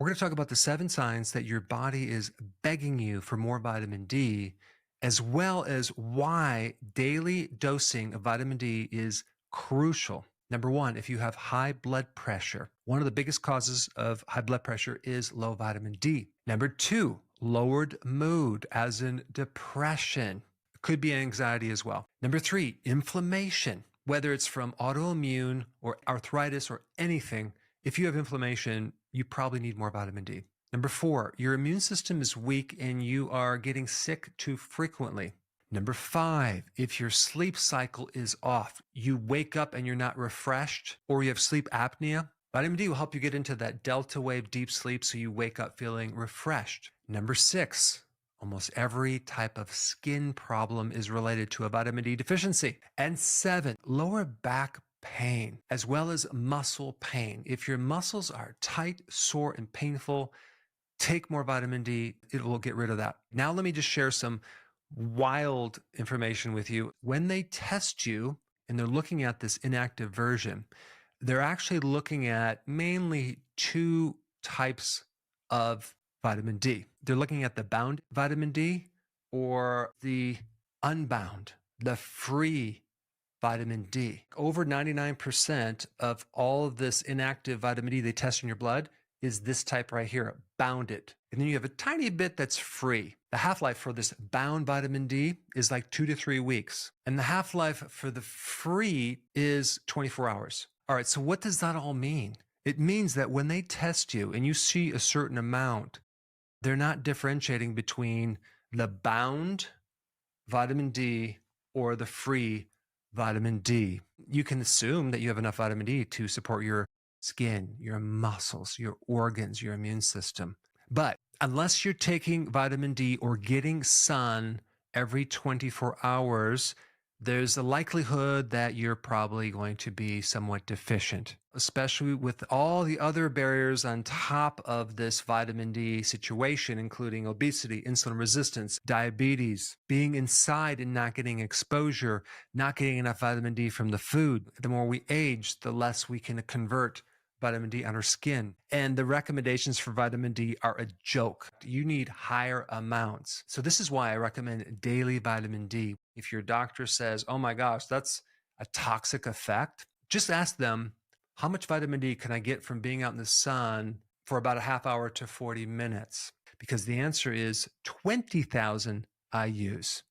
We're going to talk about the 7 signs that your body is begging you for more vitamin D, as well as why daily dosing of vitamin D is crucial. Number 1, if you have high blood pressure, one of the biggest causes of high blood pressure is low vitamin D. Number 2, lowered mood, as in depression. Could be anxiety as well. Number 3, inflammation, whether it's from autoimmune or arthritis or anything. If you have inflammation, you probably need more vitamin D. Number 4, your immune system is weak and you are getting sick too frequently. Number 5, if your sleep cycle is off, you wake up and you're not refreshed, or you have sleep apnea, vitamin D will help you get into that delta wave deep sleep so you wake up feeling refreshed. Number 6, almost every type of skin problem is related to a vitamin D deficiency. And 7, lower back pain, as well as muscle pain. If your muscles are tight, sore, and painful, take more vitamin D. It will get rid of that. Now, let me just share some wild information with you. When they test you and they're looking at this inactive version, they're actually looking at mainly 2 types of vitamin D. They're looking at the bound vitamin D or the unbound, the free vitamin D. Over 99% of all of this inactive vitamin D they test in your blood is this type right here, bounded. And then you have a tiny bit that's free. The half-life for this bound vitamin D is like 2 to 3 weeks. And the half-life for the free is 24 hours. All right, so what does that all mean? It means that when they test you and you see a certain amount, they're not differentiating between the bound vitamin D or the free vitamin D. You can assume that you have enough vitamin D to support your skin, your muscles, your organs, your immune system. But unless you're taking vitamin D or getting sun every 24 hours, there's a likelihood that you're probably going to be somewhat deficient, especially with all the other barriers on top of this vitamin D situation, including obesity, insulin resistance, diabetes, being inside and not getting exposure, not getting enough vitamin D from the food. The more we age, the less we can convert vitamin D on our skin. And the recommendations for vitamin D are a joke. You need higher amounts. So this is why I recommend daily vitamin D. If your doctor says, oh my gosh, that's a toxic effect, just ask them, how much vitamin D can I get from being out in the sun for about a half hour to 40 minutes? Because the answer is 20,000 IUs.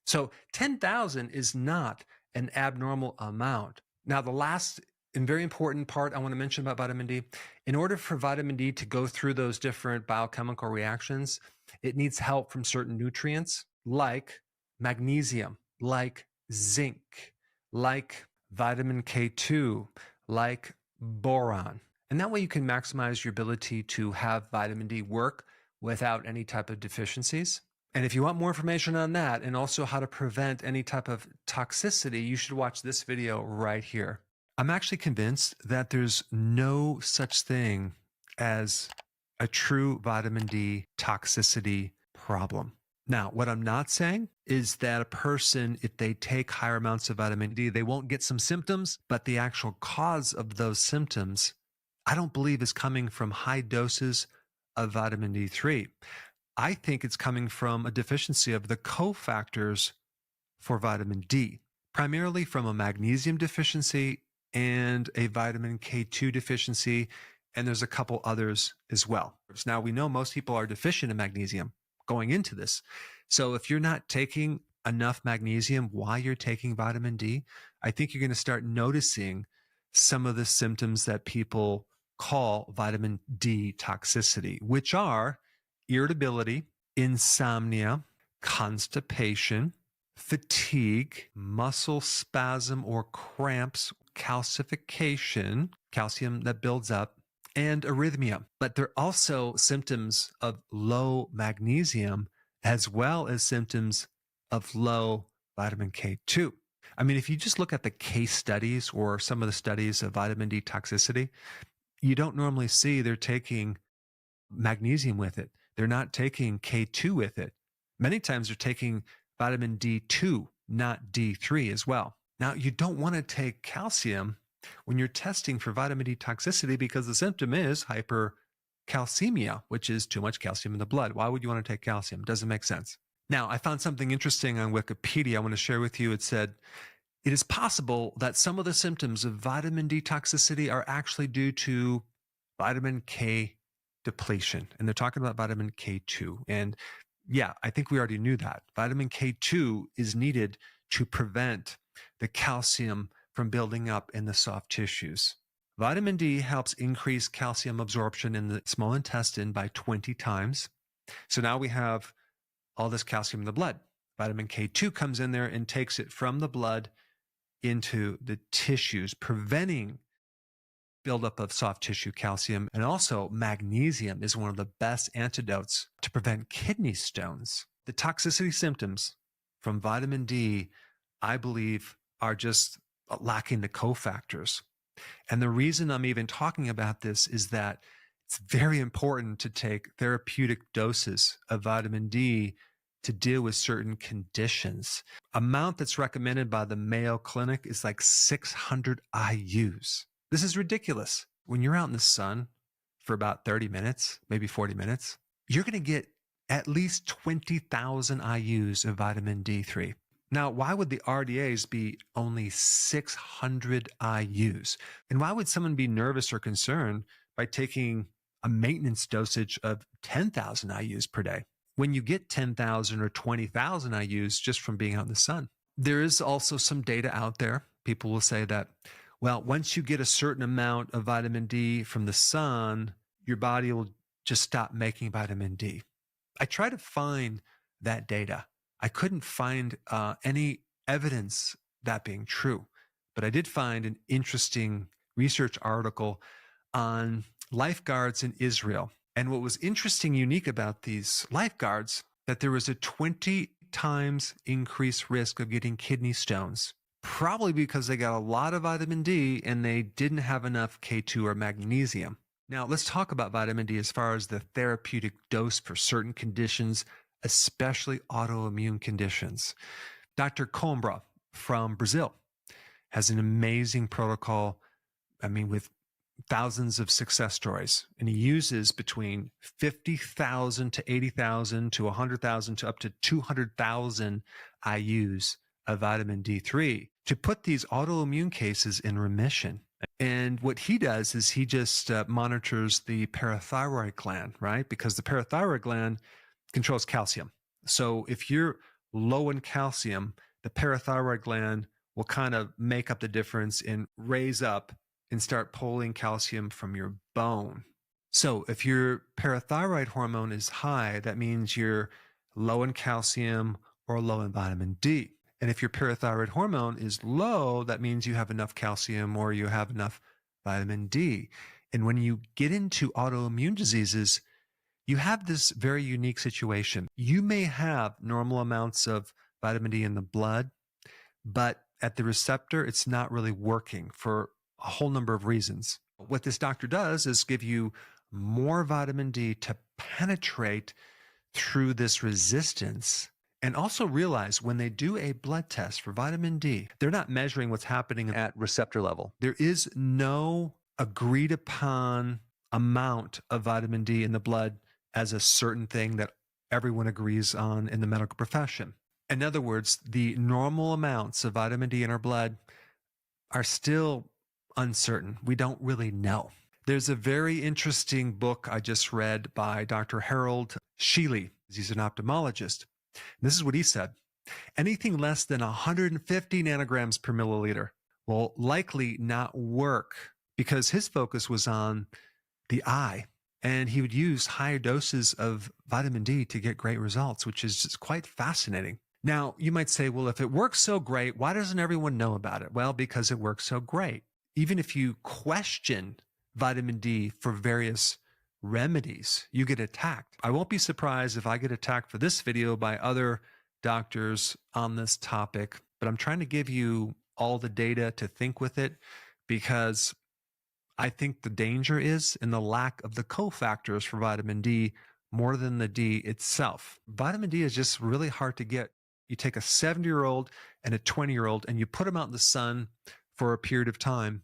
So 10,000 is not an abnormal amount. Now, the last and very important part I want to mention about vitamin D, in order for vitamin D to go through those different biochemical reactions, it needs help from certain nutrients like magnesium, like zinc, like vitamin K2, like boron. And that way you can maximize your ability to have vitamin D work without any type of deficiencies. And if you want more information on that and also how to prevent any type of toxicity, you should watch this video right here. I'm actually convinced that there's no such thing as a true vitamin D toxicity problem. Now, what I'm not saying is that a person, if they take higher amounts of vitamin D, they won't get some symptoms, but the actual cause of those symptoms, I don't believe is coming from high doses of vitamin D3. I think it's coming from a deficiency of the cofactors for vitamin D, primarily from a magnesium deficiency and a vitamin K2 deficiency, and there's a couple others as well. Now, we know most people are deficient in magnesium going into this. So if you're not taking enough magnesium while you're taking vitamin D, I think you're going to start noticing some of the symptoms that people call vitamin D toxicity, which are irritability, insomnia, constipation, fatigue, muscle spasm or cramps, calcification, calcium that builds up, and arrhythmia. But there are also symptoms of low magnesium as well as symptoms of low vitamin K2. I mean, if you just look at the case studies or some of the studies of vitamin D toxicity, you don't normally see they're taking magnesium with it. They're not taking K2 with it. Many times they're taking vitamin D2, not D3 as well. Now, you don't want to take calcium when you're testing for vitamin D toxicity because the symptom is calcemia, which is too much calcium in the blood. Why would you want to take calcium? Doesn't make sense. Now, I found something interesting on Wikipedia I want to share with you. It said, it is possible that some of the symptoms of vitamin D toxicity are actually due to vitamin K depletion. And they're talking about vitamin K2. And yeah, I think we already knew that. Vitamin K2 is needed to prevent the calcium from building up in the soft tissues. Vitamin D helps increase calcium absorption in the small intestine by 20 times. So now we have all this calcium in the blood. Vitamin K2 comes in there and takes it from the blood into the tissues, preventing buildup of soft tissue calcium. And also magnesium is one of the best antidotes to prevent kidney stones. The toxicity symptoms from vitamin D, I believe, are just lacking the cofactors. And the reason I'm even talking about this is that it's very important to take therapeutic doses of vitamin D to deal with certain conditions. Amount that's recommended by the Mayo Clinic is like 600 IUs. This is ridiculous. When you're out in the sun for about 30 minutes, maybe 40 minutes, you're going to get at least 20,000 IUs of vitamin D3. Now, why would the RDAs be only 600 IUs? And why would someone be nervous or concerned by taking a maintenance dosage of 10,000 IUs per day when you get 10,000 or 20,000 IUs just from being out in the sun? There is also some data out there. People will say that, well, once you get a certain amount of vitamin D from the sun, your body will just stop making vitamin D. I tried to find that data. I couldn't find any evidence that being true, but I did find an interesting research article on lifeguards in Israel. And what was interesting, unique about these lifeguards, that there was a 20 times increased risk of getting kidney stones, probably because they got a lot of vitamin D and they didn't have enough K2 or magnesium. Now, let's talk about vitamin D as far as the therapeutic dose for certain conditions, especially autoimmune conditions. Dr. Coimbra from Brazil has an amazing protocol, with thousands of success stories. And he uses between 50,000 to 80,000 to 100,000 to up to 200,000 IUs of vitamin D3 to put these autoimmune cases in remission. And what he does is he just monitors the parathyroid gland, right? Because the parathyroid gland controls calcium. So if you're low in calcium, the parathyroid gland will kind of make up the difference and raise up and start pulling calcium from your bone. So if your parathyroid hormone is high, that means you're low in calcium or low in vitamin D. And if your parathyroid hormone is low, that means you have enough calcium or you have enough vitamin D. And when you get into autoimmune diseases, you have this very unique situation. You may have normal amounts of vitamin D in the blood, but at the receptor, it's not really working for a whole number of reasons. What this doctor does is give you more vitamin D to penetrate through this resistance. And also realize when they do a blood test for vitamin D, they're not measuring what's happening at receptor level. There is no agreed upon amount of vitamin D in the blood as a certain thing that everyone agrees on in the medical profession. In other words, the normal amounts of vitamin D in our blood are still uncertain. We don't really know. There's a very interesting book I just read by Dr. Harold Sheely. He's an ophthalmologist. This is what he said. Anything less than 150 nanograms per milliliter will likely not work because his focus was on the eye. And he would use higher doses of vitamin D to get great results, which is just quite fascinating. Now, you might say, well, if it works so great, why doesn't everyone know about it? Well, because it works so great. Even if you question vitamin D for various remedies, you get attacked. I won't be surprised if I get attacked for this video by other doctors on this topic, but I'm trying to give you all the data to think with it because I think the danger is in the lack of the cofactors for vitamin D more than the D itself. Vitamin D is just really hard to get. You take a 70-year-old and a 20-year-old and you put them out in the sun for a period of time.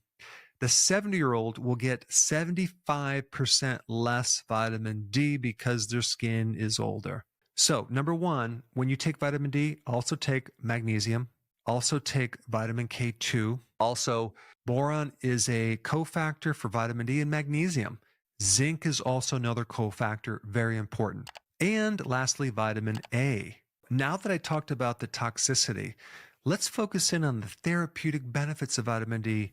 the 70-year-old will get 75% less vitamin D because their skin is older. So, number one, when you take vitamin D, also take magnesium, also take vitamin K2. Also, boron is a cofactor for vitamin D and magnesium. Zinc is also another cofactor, very important. And lastly, vitamin A. Now that I talked about the toxicity, let's focus in on the therapeutic benefits of vitamin D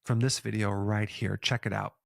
from this video right here. Check it out.